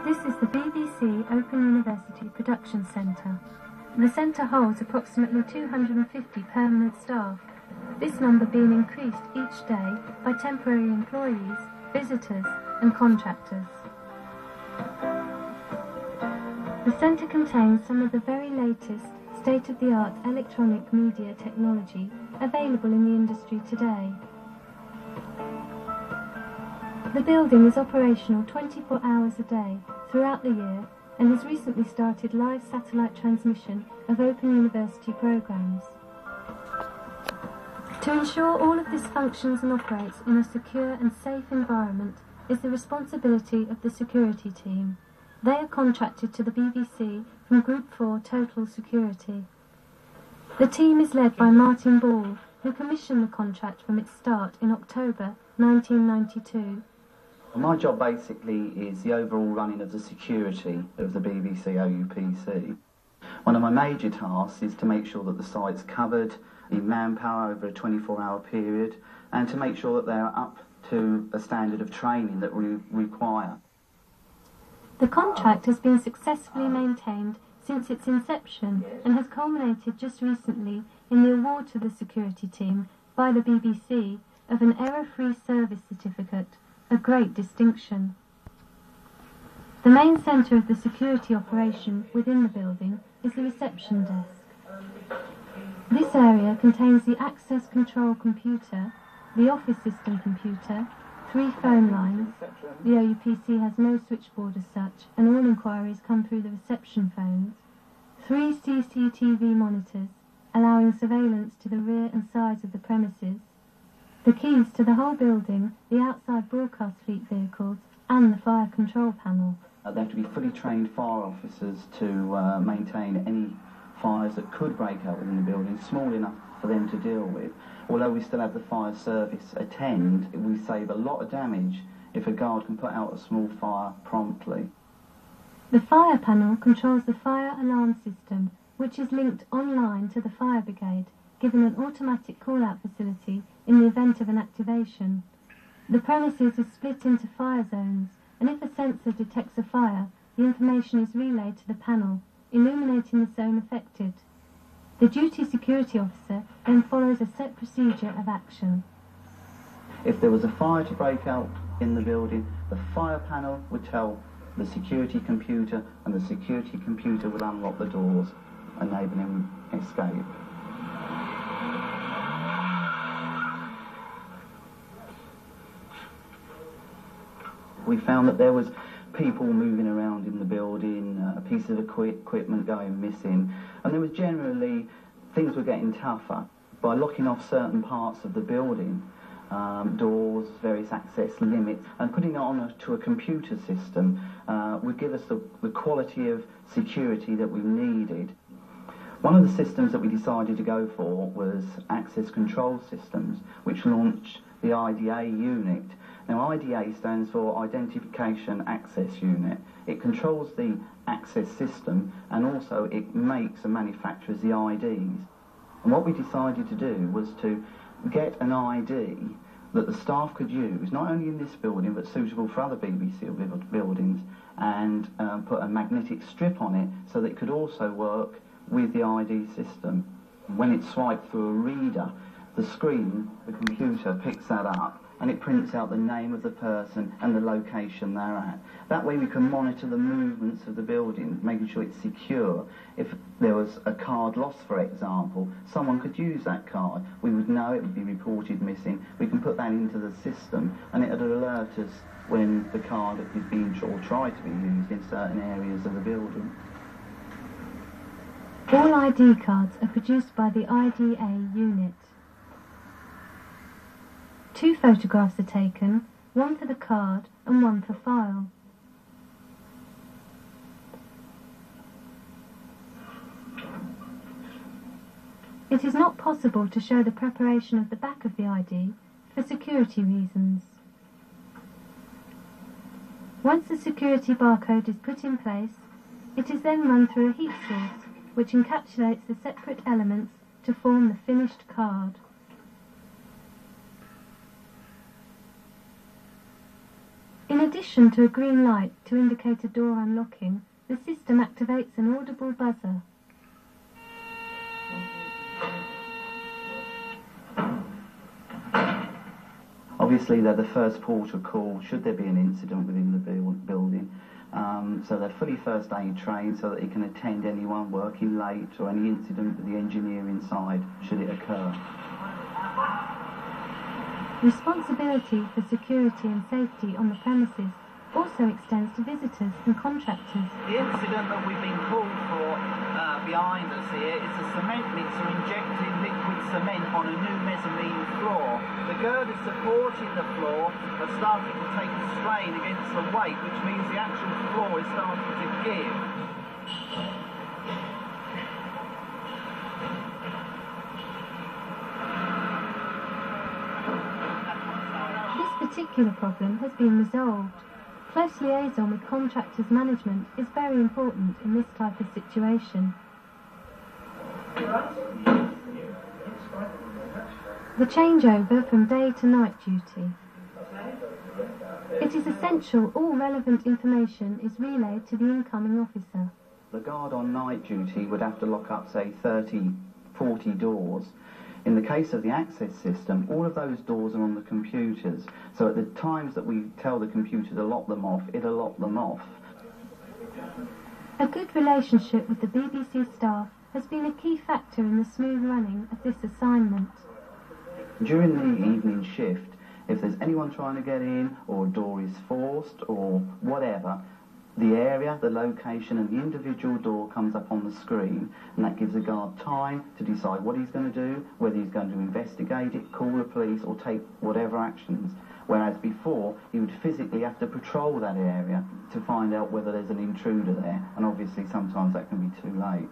This is the BBC Open University Production Centre. The centre holds approximately 250 permanent staff, this number being increased each day by temporary employees, visitors and contractors. The centre contains some of the very latest state-of-the-art electronic media technology available in the industry today. The building is operational 24 hours a day throughout the year and has recently started live satellite transmission of Open University programmes. To ensure all of this functions and operates in a secure and safe environment is the responsibility of the security team. They are contracted to the BBC from Group 4 Total Security. The team is led by Martyn Ball, who commissioned the contract from its start in October 1992. My job basically is the overall running of the security of the BBC OUPC. One of my major tasks is to make sure that the site's covered in manpower over a 24-hour period and to make sure that they're up to a standard of training that we require. The contract has been successfully maintained since its inception and has culminated just recently in the award to the security team by the BBC of an error-free service certificate, a great distinction. The main centre of the security operation within the building is the reception desk. This area contains the access control computer, the office system computer, 3 phone lines. The OUPC has no switchboard as such, and all inquiries come through the reception phones. 3 CCTV monitors, allowing surveillance to the rear and sides of the premises. The keys to the whole building, the outside broadcast fleet vehicles, and the fire control panel. They have to be fully trained fire officers to maintain any fires that could break out within the building, small enough for them to deal with. Although we still have the fire service attend, we save a lot of damage if a guard can put out a small fire promptly. The fire panel controls the fire alarm system, which is linked online to the fire brigade, given an automatic call-out facility in the event of an activation. The premises is split into fire zones, and if a sensor detects a fire, the information is relayed to the panel, illuminating the zone affected. The duty security officer then follows a set procedure of action. If there was a fire to break out in the building, the fire panel would tell the security computer, and the security computer would unlock the doors, enabling escape. We found that there was people moving around in the building, a piece of equipment going missing, and there was generally, things were getting tougher. By locking off certain parts of the building, doors, various access limits, and putting it on to a computer system would give us the quality of security that we needed. One of the systems that we decided to go for was access control systems, which launched the IDA unit. Now, IDA stands for Identification Access Unit. It controls the access system, and also it makes and manufactures the IDs. And what we decided to do was to get an ID that the staff could use, not only in this building, but suitable for other BBC buildings, and put a magnetic strip on it so that it could also work with the ID system. When it's swiped through a reader, the screen, the computer, picks that up, and it prints out the name of the person and the location they're at. That way we can monitor the movements of the building, making sure it's secure. If there was a card lost, for example, someone could use that card. We would know, it would be reported missing. We can put that into the system, and it would alert us when the card is being or tried to be used in certain areas of the building. All ID cards are produced by the IDA unit. 2 photographs are taken, one for the card and one for file. It is not possible to show the preparation of the back of the ID for security reasons. Once the security barcode is put in place, it is then run through a heat source, which encapsulates the separate elements to form the finished card. In addition to a green light to indicate a door unlocking, the system activates an audible buzzer. Obviously, they're the first port of call should there be an incident within the building. So they're fully first aid trained so that they can attend anyone working late or any incident with the engineer inside should it occur. Responsibility for security and safety on the premises also extends to visitors and contractors. The incident that we've been called for behind us here is a cement mixer injecting liquid cement on a new mezzanine floor. The girders supporting the floor are starting to take a strain against the weight, which means the actual floor is starting to give. This particular problem has been resolved. Close liaison with contractors' management is very important in this type of situation. The changeover from day to night duty. It is essential all relevant information is relayed to the incoming officer. The guard on night duty would have to lock up, say, 30, 40 doors. In the case of the access system, all of those doors are on the computers, so at the times that we tell the computer to lock them off, it'll lock them off. A good relationship with the BBC staff has been a key factor in the smooth running of this assignment. During the evening shift, if there's anyone trying to get in, or a door is forced, or whatever, the area, the location and the individual door comes up on the screen, and that gives the guard time to decide what he's going to do, whether he's going to investigate it, call the police or take whatever actions. Whereas before, he would physically have to patrol that area to find out whether there's an intruder there, and obviously sometimes that can be too late.